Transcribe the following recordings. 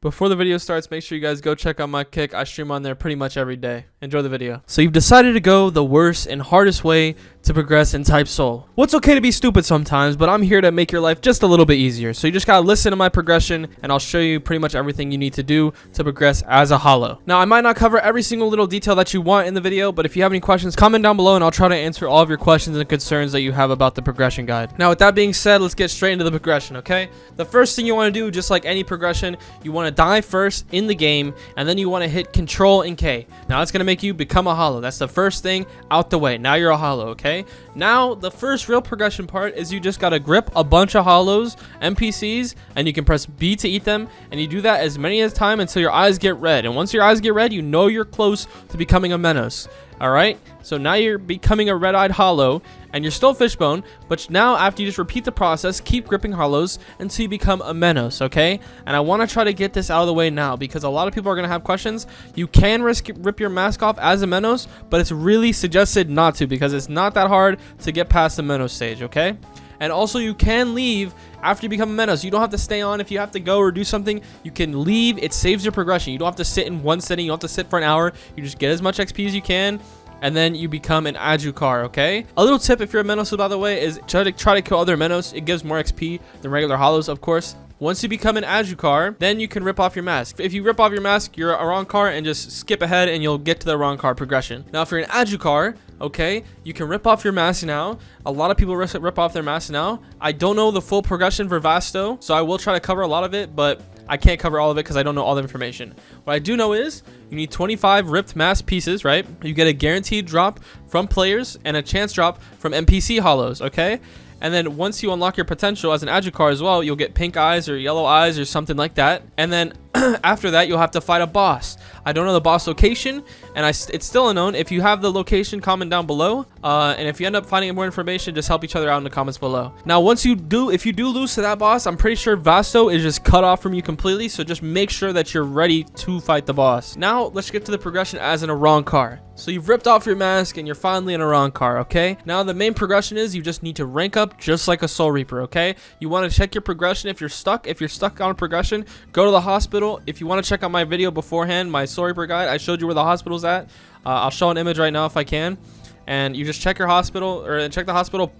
Before the video starts, make sure you guys go check out my kick. I stream on there pretty much every day. Enjoy the video. So you've decided to go the worst and hardest way to progress in Type Soul. Well, it's okay to be stupid sometimes, but I'm here to make your life just a little bit easier. So you just gotta listen to my progression, and I'll show you pretty much everything you need to do to progress as a hollow. Now, I might not cover every single little detail that you want in the video, but if you have any questions, comment down below, and I'll try to answer all of your questions and concerns that you have about the progression guide. Now, with that being said, let's get straight into the progression, okay? The first thing you want to do, just like any progression, you want to die first in the game, and then you want to hit Control and K. Now, that's going to make you become a hollow. That's the first thing out the way. Now you're a hollow, okay? Now, the first real progression part is you just got to grip a bunch of hollows, NPCs, and you can press B to eat them, and you do that as many as time until your eyes get red. And once your eyes get red, you know you're close to becoming a Menos. Alright, so now you're becoming a red-eyed hollow, and you're still fishbone, but now after you just repeat the process, keep gripping hollows until you become a Menos, okay? And I want to try to get this out of the way now, because a lot of people are going to have questions. You can rip your mask off as a Menos, but it's really suggested not to, because it's not that hard to get past the Menos stage, okay? And also, you can leave after you become a Menos. You don't have to stay on. If you have to go or do something, you can leave. It saves your progression. You don't have to sit in one sitting. You don't have to sit for an hour. You just get as much XP as you can, and then you become an Adjucar, okay? A little tip if you're a Menos, by the way, is try to kill other Menos. It gives more XP than regular hollows, of course. Once you become an Adjucar, then you can rip off your mask. If you rip off your mask, you're a Arrancar, and just skip ahead and you'll get to the Arrancar progression. Now, if you're an Adjucar, okay, you can rip off your mask now. A lot of people rip off their masks now. I don't know the full progression for Vasto, so I will try to cover a lot of it, but I can't cover all of it because I don't know all the information. What I do know is you need 25 ripped mask pieces, right? You get a guaranteed drop from players and a chance drop from NPC hollows, okay? And then once you unlock your potential as an Adjucar as well, you'll get pink eyes or yellow eyes or something like that. And then after that, you'll have to fight a boss. I don't know the boss location, and it's still unknown. If you have the location, comment down below. And if you end up finding more information, just help each other out in the comments below. Now, if you do lose to that boss, I'm pretty sure Vasto is just cut off from you completely. So just make sure that you're ready to fight the boss. Now, let's get to the progression as an Arrancar. So you've ripped off your mask and you're finally an Arrancar, okay? Now the main progression is you just need to rank up just like a Soul Reaper, okay? You want to check your progression if you're stuck. If you're stuck on a progression, go to the hospital. If you want to check out my video beforehand, my Soul Reaper guide, I showed you where the hospital's at. I'll show an image right now if I can. And you just check your hospital, or check the hospital,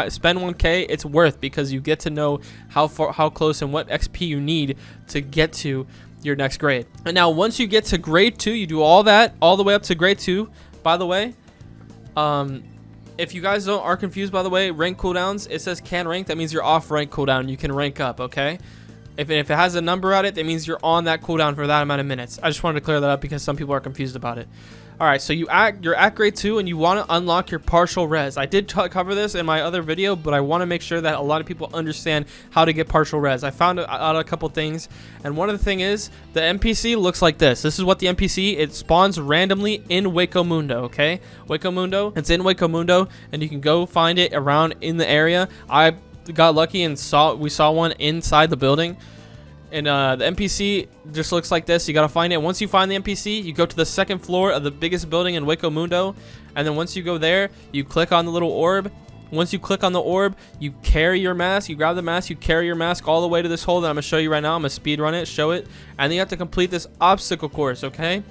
spend 1K. It's worth, because you get to know how close and what XP you need to get to your next grade. And now once you get to grade 2, you do all that all the way up to grade 2. By the way, if you guys are confused, by the way, rank cooldowns, it says can rank. That means you're off rank cooldown. You can rank up, okay? If it has a number at it, that means you're on that cooldown for that amount of minutes. I just wanted to clear that up because some people are confused about it. All right, so you're at grade 2 and you want to unlock your partial res. I did cover this in my other video, but I want to make sure that a lot of people understand how to get partial res. I found out a couple things, and one of the thing is the NPC looks like this. This is what the NPC, it spawns randomly in Hueco Mundo, okay? Hueco Mundo, it's in Hueco Mundo, and you can go find it around in the area. I got lucky and we saw one inside the building. And the NPC just looks like this. You gotta find it. Once you find the NPC, you go to the second floor of the biggest building in Hueco Mundo, and then once you go there, you click on the little orb. Once you click on the orb, you carry your mask. You grab the mask, you carry your mask all the way to this hole that I'm gonna show you right now. I'm gonna speed run it, show it, and then you have to complete this obstacle course, okay?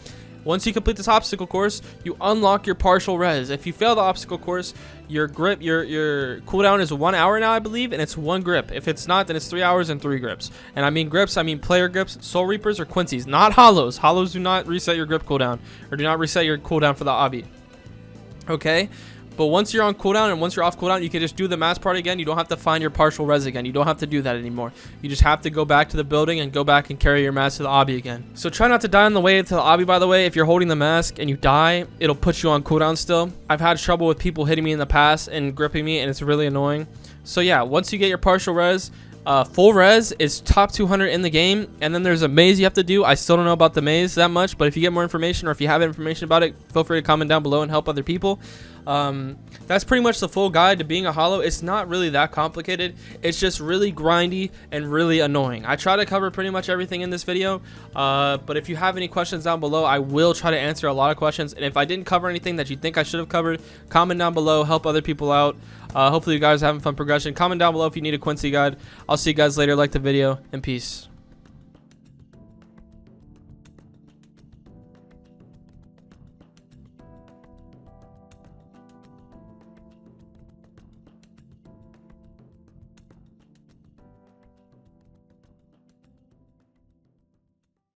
Once you complete this obstacle course, you unlock your partial res. If you fail the obstacle course, your cooldown is 1 hour now, I believe, and it's 1 grip. If it's not, then it's 3 hours and 3 grips. And I mean grips, I mean player grips, Soul Reapers, or Quincy's, not hollows. Hollows do not reset your grip cooldown, or do not reset your cooldown for the obby. Okay? But once you're on cooldown and once you're off cooldown, you can just do the mask part again. You don't have to find your partial res again. You don't have to do that anymore. You just have to go back to the building and go back and carry your mask to the obby again. So try not to die on the way to the obby, by the way. If you're holding the mask and you die, it'll put you on cooldown still. I've had trouble with people hitting me in the past and gripping me, and it's really annoying. So yeah, once you get your partial res, full res is top 200 in the game, and then there's a maze you have to do. I still don't know about the maze that much, but if you get more information or if you have information about it, feel free to comment down below and help other people. That's pretty much the full guide to being a hollow. It's not really that complicated. It's just really grindy and really annoying. I try to cover pretty much everything in this video, but if you have any questions down below, I will try to answer a lot of questions. And if I didn't cover anything that you think I should have covered, comment down below, help other people out. Hopefully you guys are having fun progression. Comment down below if you need a Quincy guide. I'll see you guys later. Like the video, and peace.